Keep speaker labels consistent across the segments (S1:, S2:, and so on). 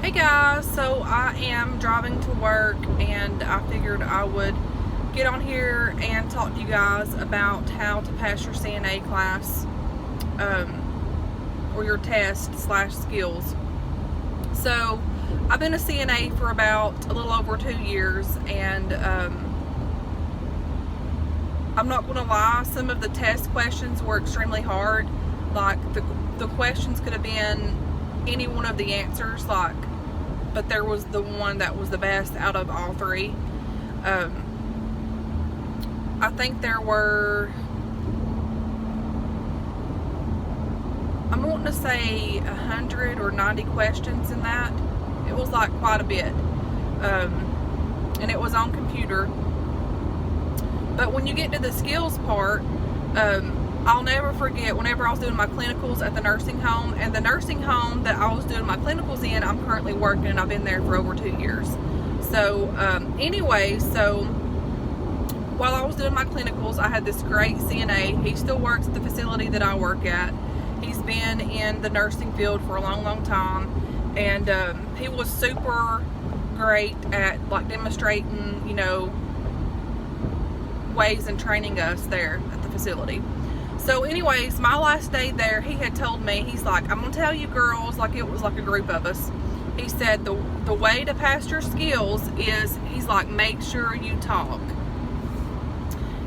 S1: Hey guys, so I am driving to work and I figured I would get on here and talk to you guys about how to pass your CNA class or your test / skills. So I've been a CNA for about a little over 2 years, and I'm not going to lie, some of the test questions were extremely hard. Like the questions could have been any one of the answers, but there was the one that was the best out of all three. I think there were, I'm wanting to say 100 or 90 questions in that. It was like quite a bit, and it was on computer. But when you get to the skills part, I'll never forget whenever I was doing my clinicals at the nursing home, and the nursing home that I was doing my clinicals in, I'm currently working, and I've been there for over 2 years. So anyway, so while I was doing my clinicals, I had this great CNA. He still works at the facility that I work at. He's been in the nursing field for a long time, and he was super great at demonstrating, ways and training us there at the facility. So anyways, my last day there, he had told me, he's like, I'm gonna tell you girls, it was like a group of us, he said the way to pass your skills is, he's like, make sure you talk.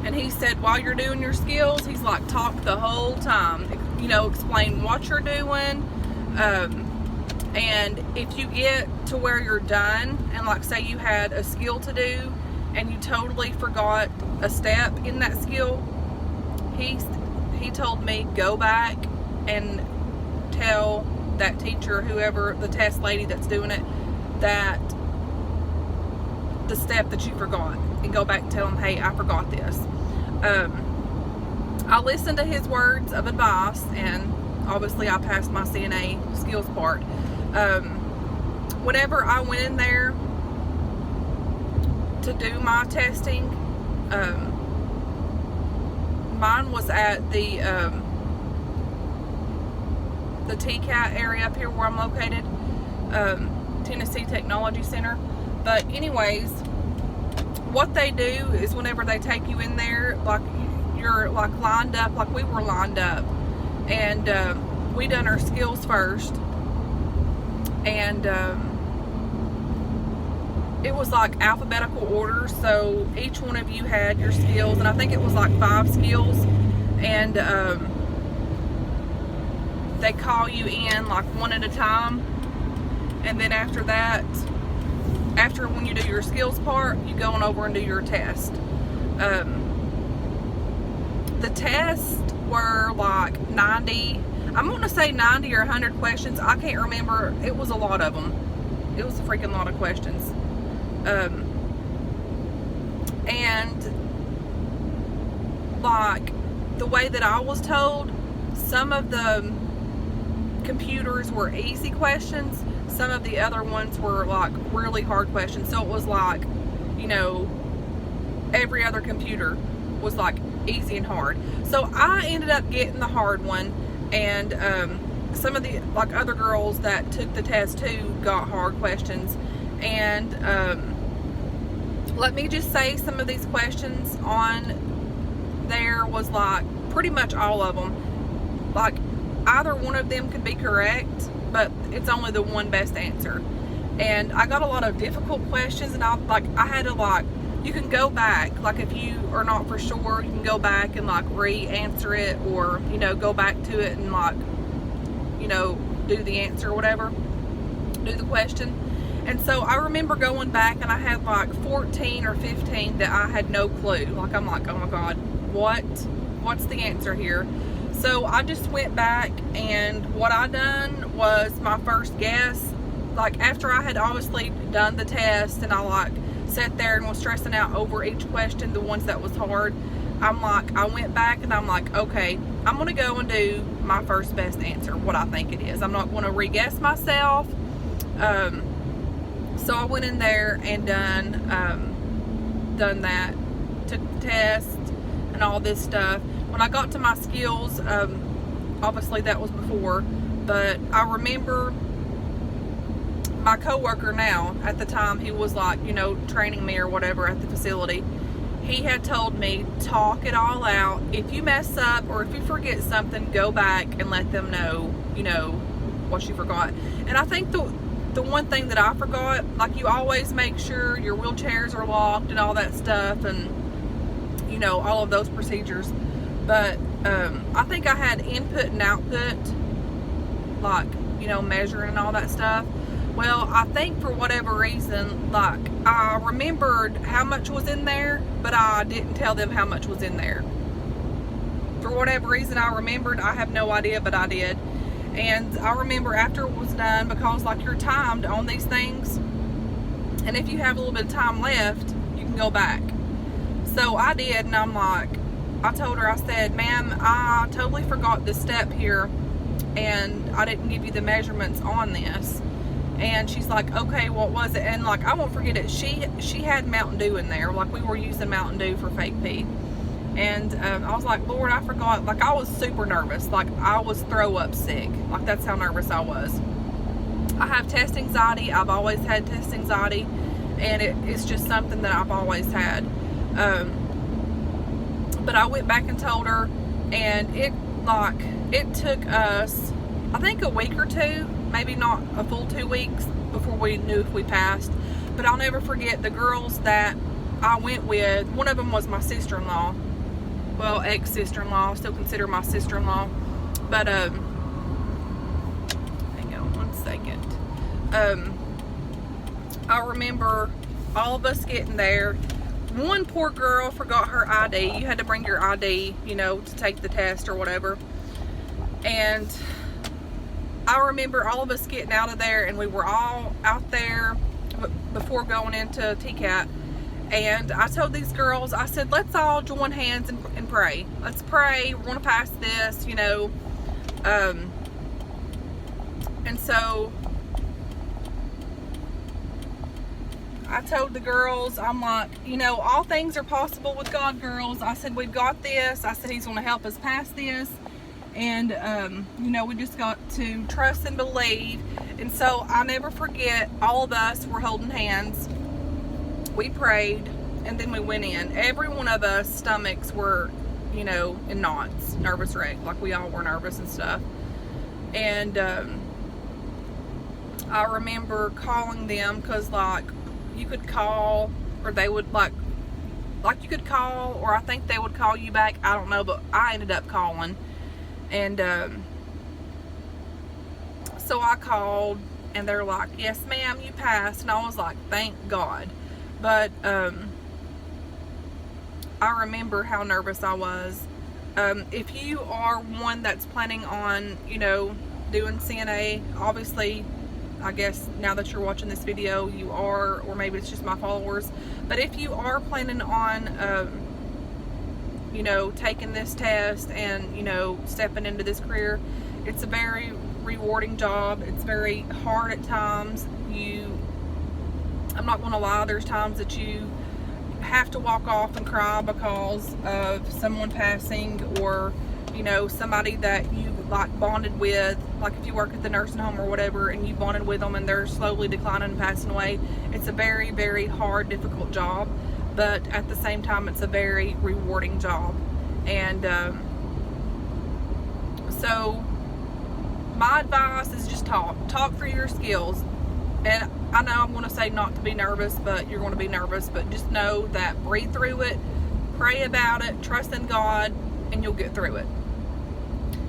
S1: And he said while you're doing your skills, he's like, talk the whole time, explain what you're doing, and if you get to where you're done and say you had a skill to do and you totally forgot a step in that skill, he told me, go back and tell that teacher, whoever, the test lady that's doing it, that the step that you forgot, and go back and tell them, hey, I forgot this. I listened to his words of advice, and obviously I passed my CNA skills part. Whenever I went in there to do my testing, mine was at the TCAT area up here where I'm located, Tennessee Technology Center. But anyways, what they do is whenever they take you in there, you're lined up, we were lined up, and we done our skills first, and it was alphabetical order, so each one of you had your skills, and I think it was 5 skills, and they call you in one at a time, and then after that, when you do your skills part, you go on over and do your test. The tests were 90, I'm going to say 90 or 100 questions, I can't remember, it was a lot of them, it was a freaking lot of questions. And the way that I was told, some of the computers were easy questions, some of the other ones were really hard questions. So it was every other computer was easy and hard. So I ended up getting the hard one, and some of the other girls that took the test too got hard questions. And let me just say, some of these questions on there was pretty much all of them, either one of them could be correct, but it's only the one best answer. And I got a lot of difficult questions, and I had to you can go back, if you are not for sure, you can go back and re-answer it, or go back to it and do the answer or whatever, do the question. And so I remember going back, and I had 14 or 15 that I had no clue. I'm oh my God, what's the answer here? So I just went back, and what I done was my first guess. After I had obviously done the test, and I sat there and was stressing out over each question, the ones that was hard, I went back and I'm okay, I'm gonna go and do my first best answer, what I think it is. I'm not gonna re-guess myself. So I went in there and done that, took the test and all this stuff. When I got to my skills, obviously that was before, but I remember my coworker now, at the time, he was like, you know, training me or whatever at the facility. He had told me, talk it all out. If you mess up or if you forget something, go back and let them know, you know, what you forgot. And I think the one thing that I forgot, like, you always make sure your wheelchairs are locked and all that stuff, and, you know, all of those procedures. But I think I had input and output, like, you know, measuring and all that stuff. Well, I think for whatever reason, like, I remembered how much was in there, but I didn't tell them how much was in there. For whatever reason, I remembered. I have no idea, but I did. And I remember after it was done, because, like, you're timed on these things, and if you have a little bit of time left, you can go back. So I did, and I'm like, I told her, I said, ma'am, I totally forgot this step here, and I didn't give you the measurements on this. And she's like, okay, what was it? And, like, I won't forget it, she had Mountain Dew in there. Like, we were using Mountain Dew for fake pee. And I was like, Lord, I forgot. Like, I was super nervous. Like, I was throw up sick. Like, that's how nervous I was. I have test anxiety. I've always had test anxiety, and it's just something that I've always had. But I went back and told her, and it took us, I think, a week or two, maybe not a full 2 weeks, before we knew if we passed. But I'll never forget the girls that I went with. One of them was my sister-in-law. Well, ex-sister-in-law. Still consider my sister-in-law. But, hang on one second. I remember all of us getting there. One poor girl forgot her ID. You had to bring your ID, you know, to take the test or whatever. And I remember all of us getting out of there, and we were all out there before going into TCAT. And I told these girls, I said, let's all join hands and pray. Let's pray. We're going to pass this, you know. And so I told the girls, I'm like, you know, all things are possible with God, girls. I said, we've got this. I said, he's going to help us pass this. And, you know, we just got to trust and believe. And so I never forget, all of us were holding hands. We prayed, and then we went in. Every one of us stomachs were, you know, in knots, nervous wreck. Like, we all were nervous and stuff. And I remember calling them, because, like, you could call, or they would, like you could call, or I think they would call you back. I don't know, but I ended up calling. And so I called, and they're like, yes, ma'am, you passed. And I was like, thank God. But I remember how nervous I was. If you are one that's planning on, you know, doing CNA, obviously, I guess now that you're watching this video, you are, or maybe it's just my followers. But if you are planning on, you know, taking this test and, you know, stepping into this career, it's a very rewarding job. It's very hard at times. I'm not going to lie, there's times that you have to walk off and cry because of someone passing, or, you know, somebody that you, like, bonded with. Like, if you work at the nursing home or whatever, and you bonded with them and they're slowly declining and passing away. It's a very, very hard, difficult job, but at the same time, it's a very rewarding job. And so my advice is just talk for your skills. And I know I'm going to say not to be nervous, but you're going to be nervous. But just know that, breathe through it, pray about it, trust in God, and you'll get through it.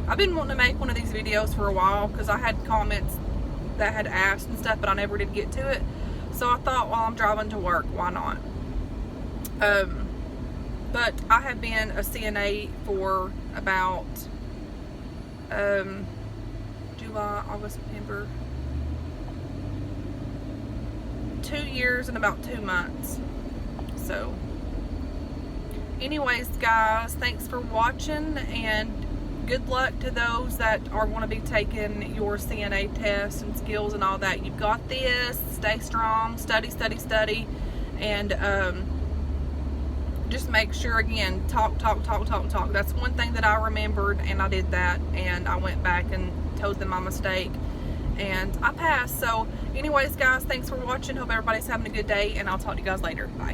S1: I've been wanting to make one of these videos for a while, because I had comments that had asked and stuff, but I never did get to it. So I thought, while I'm driving to work, why not? But I have been a CNA for about July, August, September, 2 years and about 2 months. So anyways, guys, thanks for watching, and good luck to those that are going to be taking your CNA test and skills and all that. You've got this. Stay strong, study, and just make sure, again, talk. That's one thing that I remembered, and I did that, and I went back and told them my mistake. and I passed. So anyways, guys, thanks for watching. Hope everybody's having a good day, and I'll talk to you guys later. Bye.